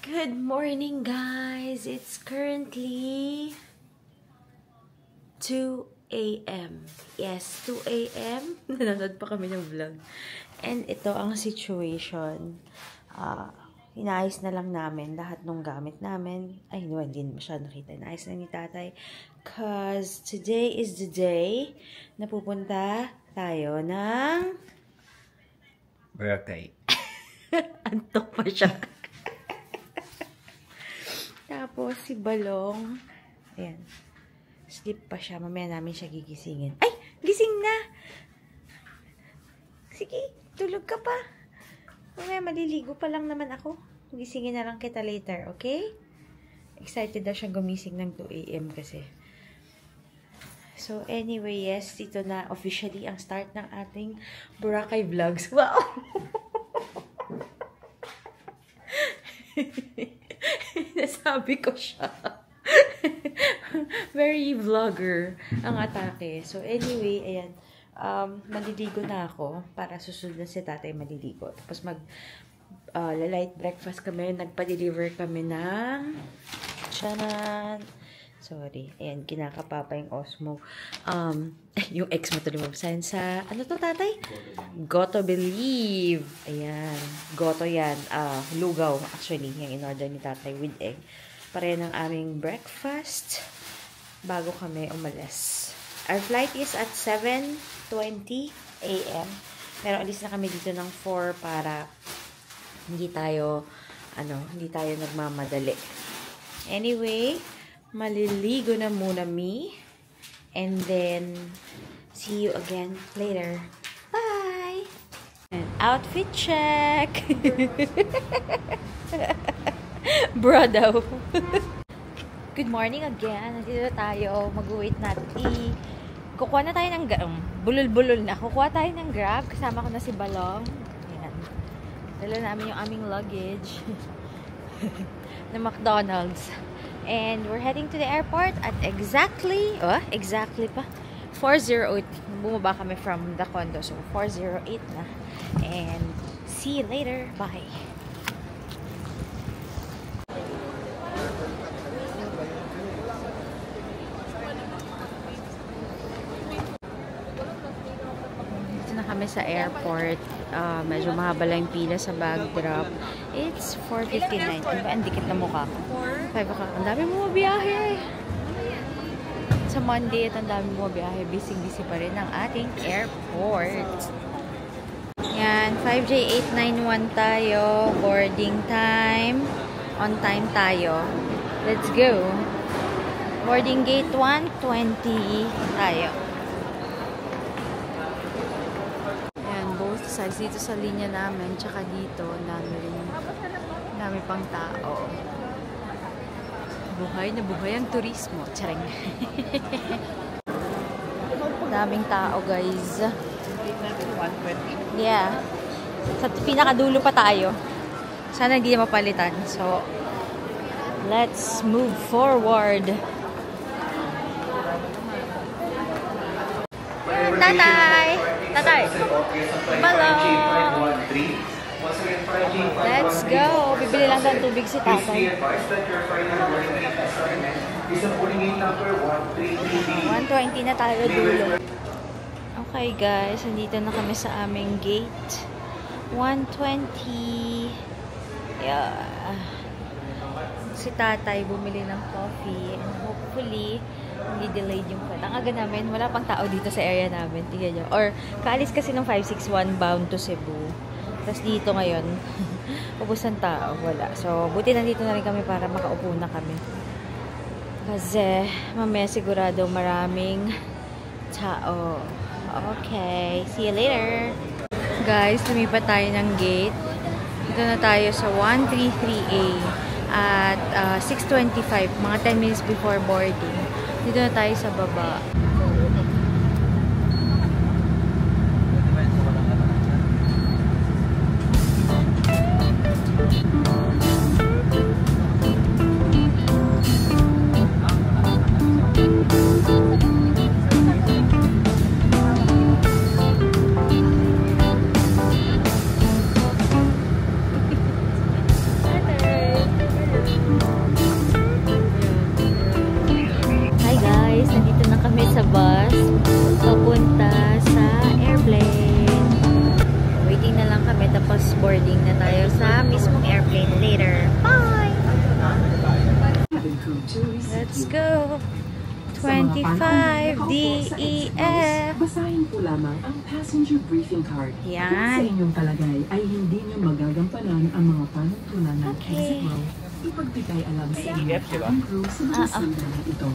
Good morning, guys. It's currently 2 a.m. Yes, 2 a.m. Nanonood pa kami ng vlog. And ito ang situation. Inaayos na lang namin lahat ng gamit namin. Ay, no, hindi masyadong nakita. Inaayos na ni tatay. Cause today is the day na pupunta tayo ng birthday. Antok pa siya. Tapos, si Balong, ayan, sleep pa siya. Mamaya namin siya gigisingin. Ay! Gising na! Sige, tulog ka pa. Mamaya maliligo pa lang naman ako. Gisingin na lang kita later, okay? Excited na siyang gumising ng 2 a.m. kasi. So, anyway, yes, ito na officially ang start ng ating Boracay Vlogs. Wow! Nasabi ko siya. Very vlogger ang atake. So, anyway, ayan. Maliligo na ako para susunod na si tatay maliligo. Tapos light breakfast kami. Nagpa-deliver kami ng chanan. Sorry. Ayan, kinakapapa yung Osmo. Yung ex mo tuloy mabasahin sa, ano to tatay? Goto Believe. Ayan. Goto yan. Lugaw. Actually, yung in-order ni tatay with egg. Pareho ng aming breakfast bago kami umalis. Our flight is at 7:20 a.m. Pero alis na kami dito ng 4 para hindi tayo nagmamadali. Anyway, maliligo na muna me. And then, see you again later. Bye! And outfit check! Bro daw. Good morning again. Nandito tayo. Mag-wait natin. Kukuha na tayo ng bulol-bulol na. Kukuha tayo ng Grab. Kasama ko na si Balong. Ayan. Dala namin yung aming luggage. na McDonald's. And we're heading to the airport at exactly pa, 4:08. Bumaba kami from the condo. So, 4:08 na. And see you later. Bye. Dito na kami sa airport. Medyo mahaba lang yung pila sa bag drop. It's 4:59. Diba? Ang dikit na mukha ko. 5 o'clock. Ang dami mo biyahe. Sa Monday, ang dami mo biyahe. Busy-busy pa rin ang ating airport. Yan. 5J891 tayo. Boarding time. On time tayo. Let's go. Boarding gate 120 tayo. Size dito sa linya namin, tsaka dito, dami pang tao. Buhay na buhay ang turismo. Charing. Daming tao, guys. Yeah. Sa pinakadulo pa tayo. Sana hindi na mapalitan. So, let's move forward. Tatay! Tatay! Balong! Let's go! Bibili lang ng tubig si tatay. 120 na tayo dulo. Okay guys, nandito na kami sa aming gate. 120. Yeah. Si tatay bumili ng coffee. And hopefully, hindi delayed yung flight. Ang aga namin, wala pang tao dito sa area namin. Tingnan nyo. Or, kaalis kasi ng 561 bound to Cebu. Tapos dito ngayon, ubos ng tao. Wala. So, buti nandito na rin kami para makaupo na kami. Kasi, mamaya sigurado maraming tao. Okay. See you later. Guys, lumipat tayo ng gate. Dito na tayo sa 133A at 6:25. Mga 10 minutes before boarding. Dito na tayo sa baba. Let's go! 25 DEF. Basahin po lamang ang passenger briefing card. Yan. Kung sa inyong palagay ay hindi nyo magagampanan ang mga panuntunan ng exit row, ipagbigay alam sa inyong cabin crew sa mga sandali ito.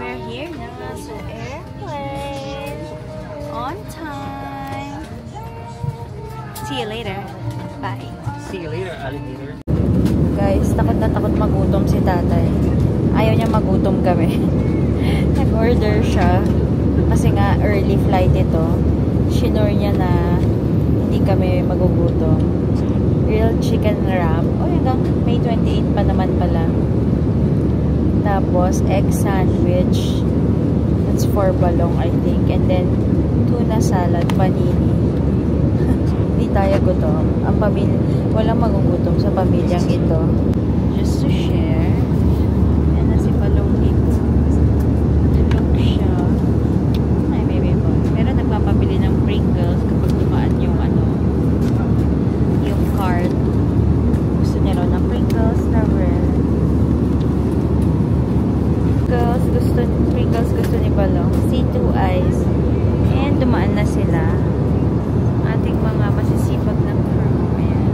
We're here na sa airplane. On time. See you later. Bye. See you later, alligator. Guys, takot na takot magutom si tatay. Ayaw niya magutom kami. Nag-order siya. Kasi nga, early flight ito. Shinore niya na hindi kami magugutom. Grilled chicken wrap. Oh, hanggang May 28 pa naman pala. Tapos, egg sandwich. That's for balong, I think. And then, tuna salad, panini. Hindi tayo gutom. Ang pamilya, walang magugutom sa pamilyang ito. Just to share. Yan na si balong dito. Tulog siya. Ay, baby boy. Pero nagpapabili ng Pringles kapag dumaan yung yung cart. Gusto niya raw ng Pringles na red. Pringles gusto ni balong. C2 eyes. And dumaan na sila. Ating mga masisipag na crew. Ayan.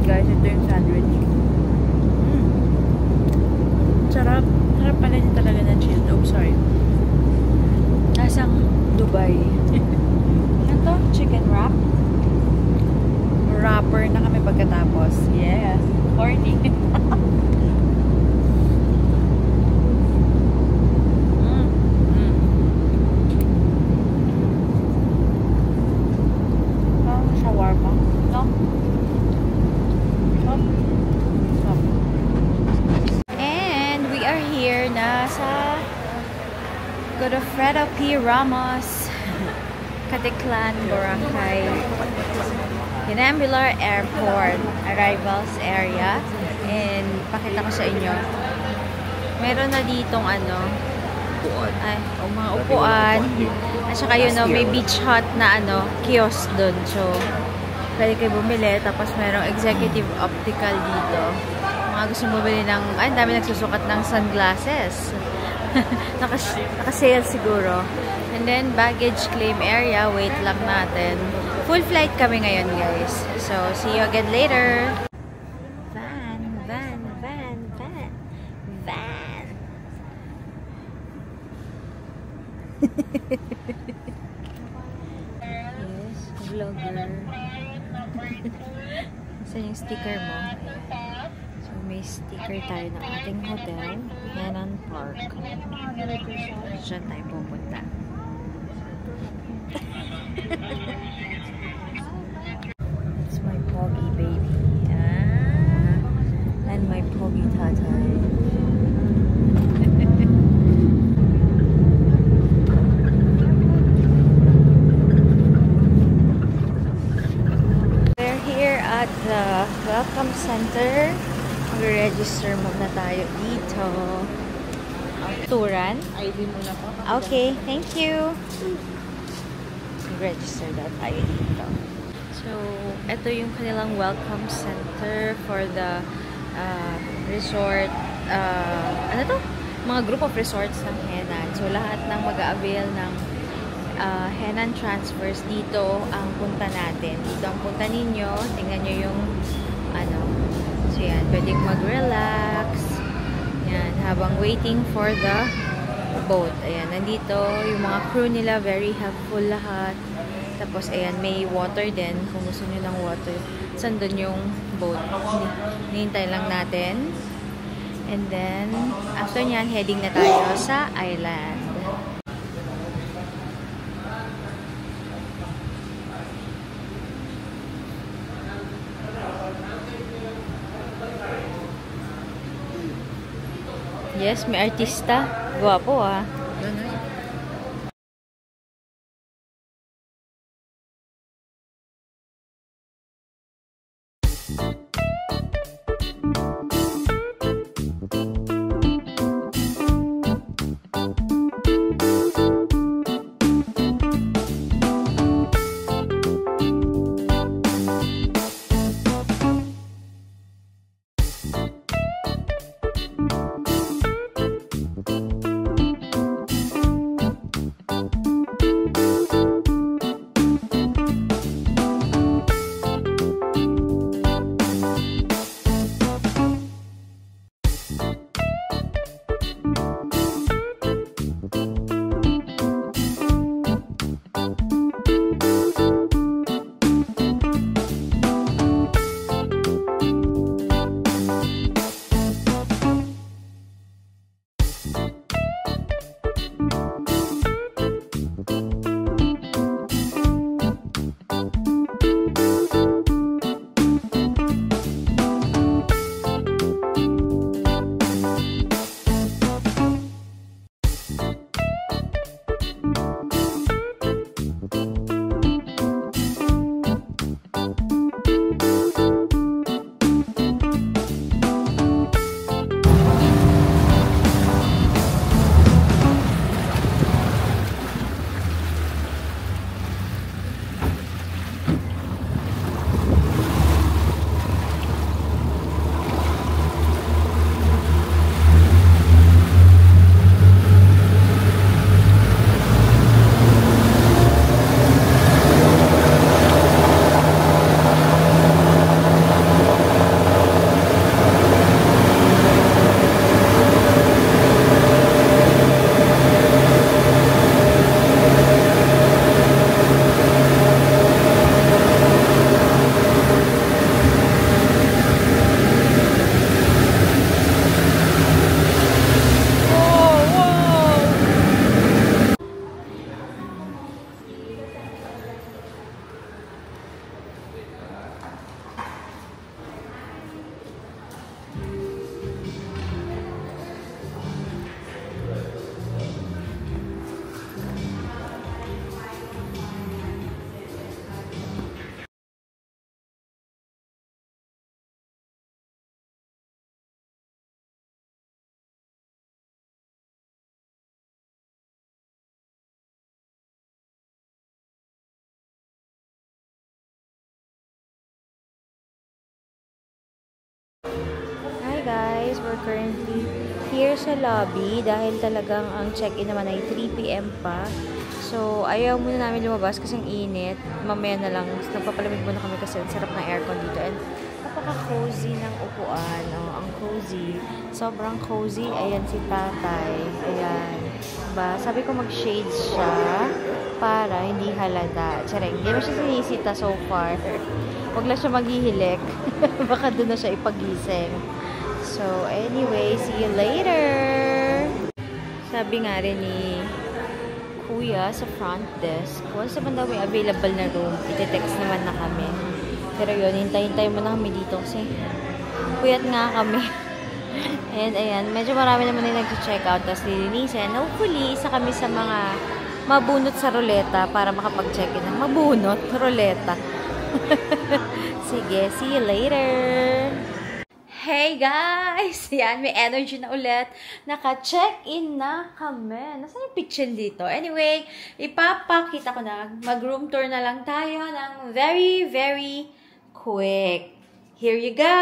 Guys, ito yung sandwich. Sarap. Sarap pala niya talaga ng cheese. Oh, sorry. Nasang Dubai. Ano to? Chicken wrap? Wrapper na kami pagkatapos. Yes. Horny. Shawarma. No? And we are here na sa Godofredo P. Ramos Caticlan, Boracay Hinambular Airport arrivals area. And pakita ko sa inyo, meron na ditong mga upuan at saka yun may beach hut na kiosk dun, so pwede kayo bumili. Tapos merong executive optical dito, mga gusto bumili ng ang dami nagsusukat ng sunglasses. Naka-sale siguro. And then baggage claim area, wait lang natin. Full flight kami ngayon, guys. So see you again later. Van. Yes, vlogger. Saan yung sticker mo? Ayan. So, may sticker tayo ng ating hotel, Henan Park. Diyan tayo pupunta. That's my poggy baby. And my poggy tatay. We're here at the Welcome Center. Mag-register muna tayo dito. Turan? ID muna po. Okay, thank you. Mag-register na tayo dito. So, ito yung kanilang welcome center for the resort. Ano to? Mga group of resorts ng Henan. So, lahat ng mag-a-avail ng Henan transfers dito ang punta natin. Dito ang punta ninyo. Tingnan nyo yung so yan, pwedeng mag-relax. Yan, habang waiting for the boat. Ayan, nandito yung mga crew nila, very helpful lahat. Tapos, ayan, may water din. Kung gusto nyo ng water, sandun yung boat. Hinihintay lang natin. And then, after nyan, heading na tayo sa island. Yes, may artista. Guwapo guys, we're currently here sa lobby dahil talagang ang check-in naman ay 3 PM pa. So, ayaw muna namin lumabas kasi ang init. Mamaya na lang, nagpapalamig muna kami kasi ang sarap ng aircon dito. And napaka-cozy ng upuan. Oh, ang cozy. Sobrang cozy. Ayan si tatay. Ayan. Diba? Sabi ko mag-shades siya para hindi halata. Tsareng, hindi mo siya sinisita so far. Huwag lang siya maghihilik. Baka doon na siya ipagising. So, anyway, see you later! Sabi nga rin ni Kuya sa front desk, once naman daw may available na room, iti-text naman na kami. Pero yun, hintay-hintay mo na kami dito kasi puyat nga kami. And ayan, medyo marami naman na nag-check out, tapos lilinisin. Hopefully, isa kami sa mga mabunot sa ruleta para makapag-check-in ng mabunot, ruleta. Sige, see you later! Hey guys! Yan, may energy na ulit. Naka-check-in na kami. Nasaan yung picture dito? Anyway, ipapakita ko na. Mag-room tour na lang tayo ng very, very quick. Here you go!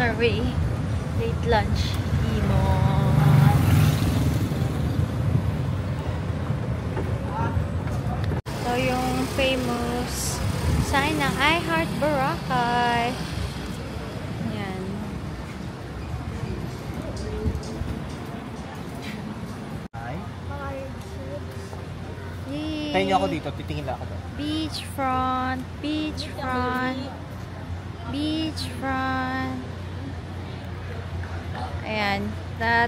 Norway. Late lunch. Imo. Ito yung famous sign ng I Heart Boracay. Yan. Tayo niyo ako dito, titingin lang ako doon. Beachfront, beachfront, beachfront. Ayan,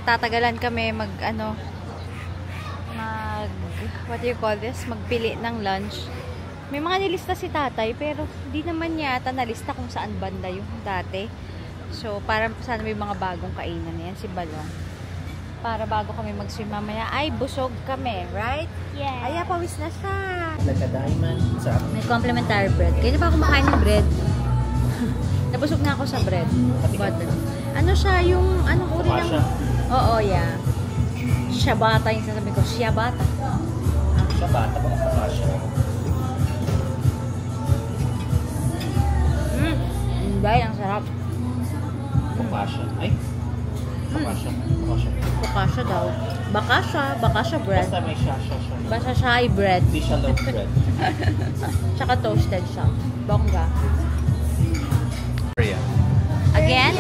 tatagalan kami what do you call this? Magpili ng lunch. May mga nilista si tatay, pero di naman yata nalista kung saan banda yung dati. So, para sana may mga bagong kainan. Yan si Balong. Para bago kami mag-swim mamaya, ay busog kami, right? Yeah. Ay, pawis na siya. Like a diamond. Sa May complimentary bread. Kaya pa ako kumakain ng bread. Nabusog na ako sa bread. Butter. Ano siya, yung, anong uri ng... Focaccia. Oo, yeah. Ciabatta yung sasabi ko. Ciabatta. Sa bata ba focaccia? Hindi, ang sarap. Focaccia. Ay. Focaccia. Focaccia. Focaccia daw. Bakasha bread. Basta may siya. Basta siya ay bread. Hindi siya loaf bread. Tsaka toasted siya. Bongga. Saboria. Again?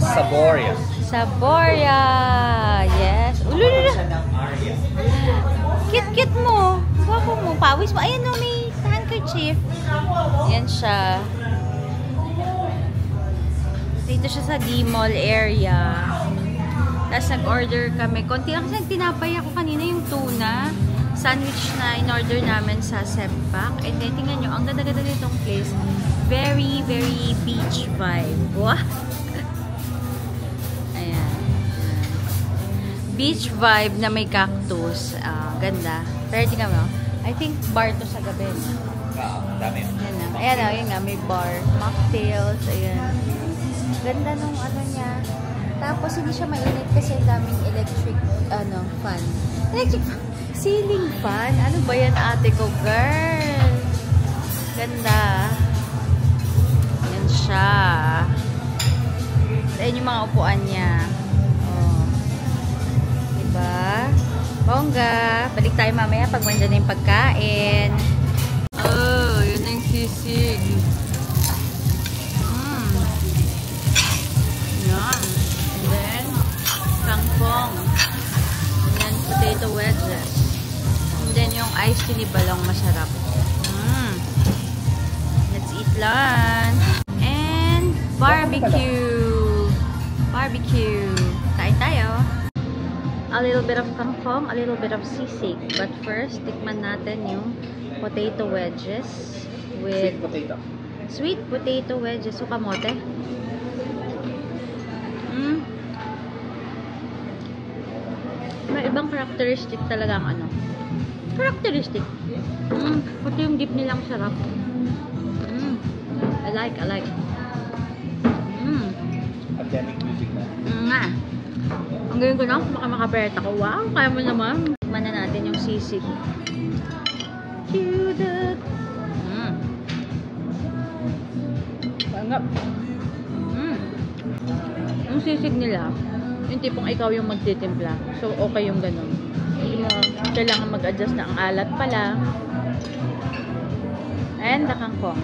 Saboria. Saboria. Yes. Ululula. Siya ng Aria. Kit-kit mo. Guwapo mo. Pawis mo. Ayan o, may handkerchief. Yan siya. Dito siya sa D-Mall area. Tapos nag-order kami. Konti lang kasi tinapay ako kanina yung tuna. Sandwich na in-order namin sa Sempak. And then, tingnan nyo, ang ganda-ganda nitong place. Very, very beach vibe. Wow! Ayan. Beach vibe na may cactus. Ganda. Pero tingnan mo. I think bar to sa gabi. Dami. Ayan na. Ayan na, yun nga. May bar. Mocktails. Ayan. Ganda nung ano niya. Tapos, hindi siya mainit kasi ang daming electric, fan. Electric fan? Ceiling fan? Ano ba yan, ate ko, girl? Ganda. Yan siya. Ayan yung mga upuan niya. Oh. Diba? Bongga. Balik tayo mamaya pag manda na yung pagkain. Oh, yun ang sisig. Yan. And then, kangkong. And then, potato wedges. And then, yung iced tea ni Balong masarap. Let's eat lunch. And, barbecue. Barbecue. Kain tayo. A little bit of kangkong, a little bit of sisig. But first, tikman natin yung potato wedges with Potato. sweet potato wedges. So, kamote. May ibang characteristic talaga ang ano. Characteristic. Pati yung dip nilang sarap. I like. Pandemic music na. Nga. Ang gayon ko na, baka makaperta ko. Wow, kaya mo naman. Tikman na natin yung sisig. Cute. Pangap. Yung sisig nila, yung tipong ikaw yung magtitimpla. So, okay yung ganun. Hindi mo kailangan mag-adjust na ang alat pala. And the kangkong.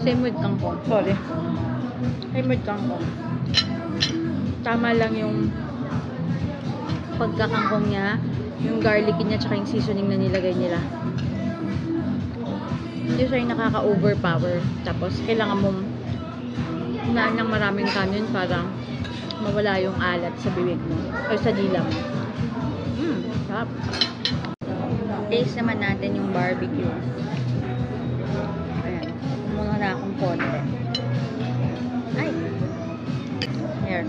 Same with kangkong. Sorry. Same with kangkong. Tama lang yung pagkakangkong niya, yung garlic niya, tsaka yung seasoning na nilagay nila. Hindi siya yung nakaka-overpower. Tapos, kailangan mong hinaan ng maraming kanin para mawala yung alat sa bibig mo. O sa dila mo. Sarap. Taste naman natin yung barbecue. Ayan. Muna na akong konti. Ay! Here.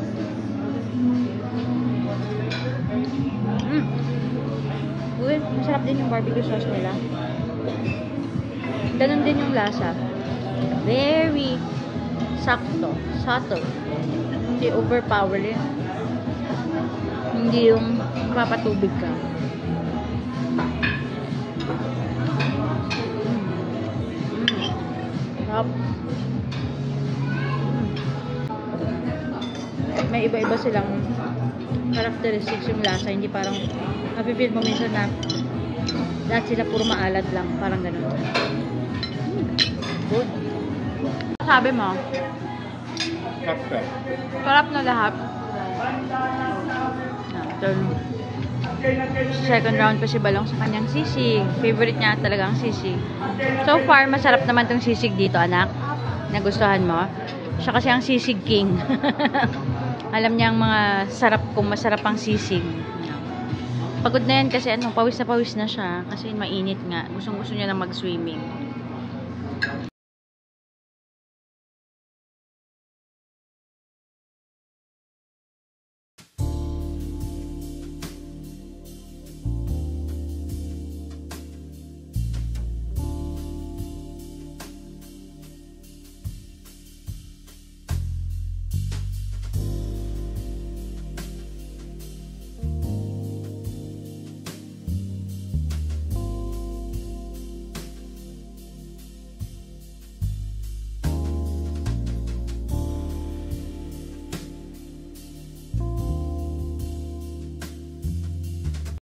Uy, masarap din yung barbecue sauce nila. Ganun din yung lasa. Very sakto. Subtle. Hindi overpowering. Hindi yung papatubig ka. Sarap. May iba-iba silang characteristics yung lasa. Hindi parang napipil mo minsan na lahat sila puro maalat lang. Parang ganun. Good. Sabi mo? Sarap na lahat. Second round pa si Balong sa kanyang sisig. Favorite niya talaga ang sisig. So far, masarap naman tong sisig dito, anak. Nagustuhan mo? Siya kasi ang sisig king. Alam niya ang mga sarap kung masarap ang sisig. Pagod na yan kasi pawis na siya. Kasi mainit nga. Gustong-gusto niya na mag-swimming.